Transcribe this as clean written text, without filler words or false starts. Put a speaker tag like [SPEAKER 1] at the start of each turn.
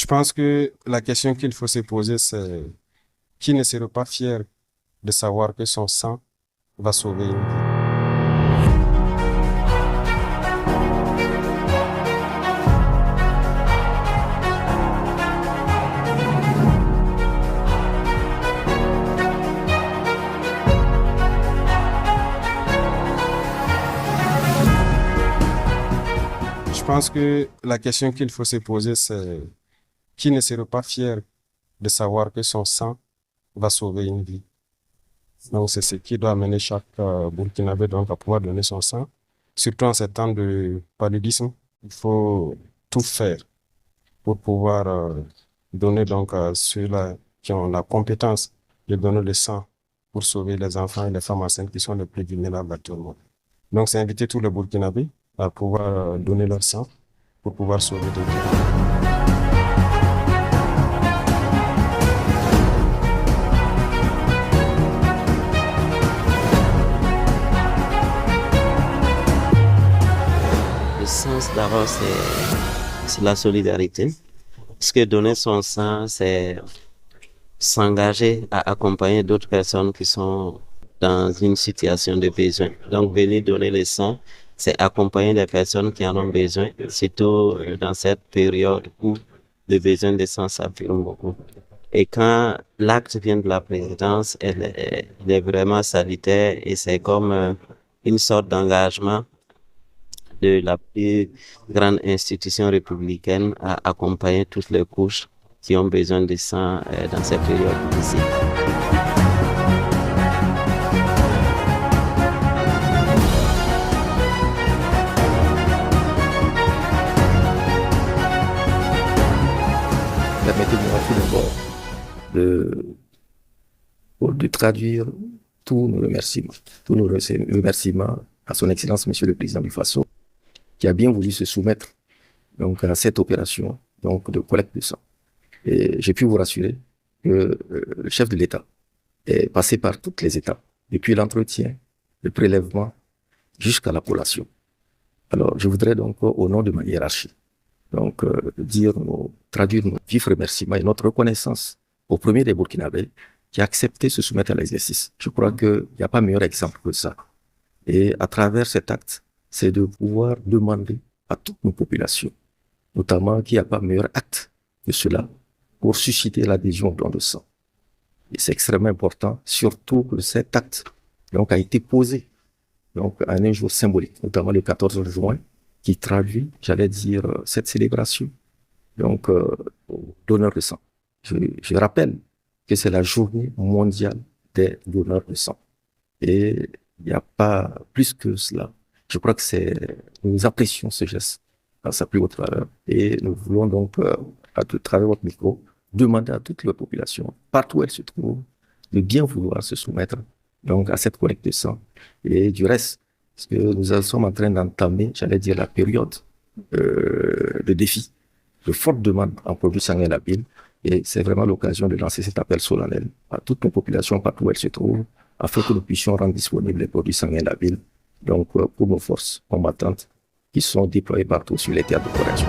[SPEAKER 1] Je pense que la question qu'il faut se poser, c'est qui ne serait pas fier de savoir que son sang va sauver une vie? Je pense que la question qu'il faut se poser, c'est qui ne serait pas fier de savoir que son sang va sauver une vie? Donc, c'est ce qui doit amener chaque Burkinabé donc, à pouvoir donner son sang. Surtout en ces temps de paludisme, il faut tout faire pour pouvoir donner donc à ceux-là qui ont la compétence de donner le sang pour sauver les enfants et les femmes enceintes qui sont les plus vulnérables actuellement. Donc, c'est inviter tous les Burkinabés à pouvoir donner leur sang pour pouvoir sauver des vies.
[SPEAKER 2] Le sens d'abord, c'est la solidarité. Parce que donner son sang, c'est s'engager à accompagner d'autres personnes qui sont dans une situation de besoin. Donc, venir donner le sang, c'est accompagner des personnes qui en ont besoin, surtout dans cette période où le besoin de sang s'affirme beaucoup. Et quand l'acte vient de la présidence, il est vraiment salutaire et c'est comme une sorte d'engagement de la plus grande institution républicaine à accompagner toutes les couches qui ont besoin de sang dans cette période difficile.
[SPEAKER 3] Permettez-moi tout d'abord de traduire tous nos remerciements à son Excellence, Monsieur le Président du Faso, qui a bien voulu se soumettre donc à cette opération donc de collecte de sang. Et j'ai pu vous rassurer que le chef de l'État est passé par toutes les étapes, depuis l'entretien, le prélèvement, jusqu'à la collation. Alors, je voudrais donc, au nom de ma hiérarchie, donc traduire nos vifs remerciements et notre reconnaissance au premier des Burkinabés qui a accepté de se soumettre à l'exercice. Je crois qu'il n'y a pas meilleur exemple que ça. Et à travers cet acte, c'est de pouvoir demander à toutes nos populations, notamment qu'il n'y a pas meilleur acte que cela, pour susciter l'adhésion au don de sang. Et c'est extrêmement important, surtout que cet acte donc, a été posé donc, à un jour symbolique, notamment le 14 juin, qui traduit, j'allais dire, cette célébration donc, au donneur de sang. Je rappelle que c'est la journée mondiale des donneurs de sang. Et il n'y a pas plus que cela. Je crois que nous apprécions ce geste à sa plus haute valeur. Et nous voulons donc, à travers votre micro, demander à toute la population, partout où elle se trouve, de bien vouloir se soumettre donc à cette collecte de sang. Et du reste, parce que nous sommes en train d'entamer, j'allais dire, la période de défi, de forte demande en produits sanguins labiles. Et c'est vraiment l'occasion de lancer cet appel solennel à toutes nos populations, partout où elles se trouvent, afin que nous puissions rendre disponibles les produits sanguins labiles, donc pour nos forces combattantes qui sont déployées partout sur les théâtres d'opération.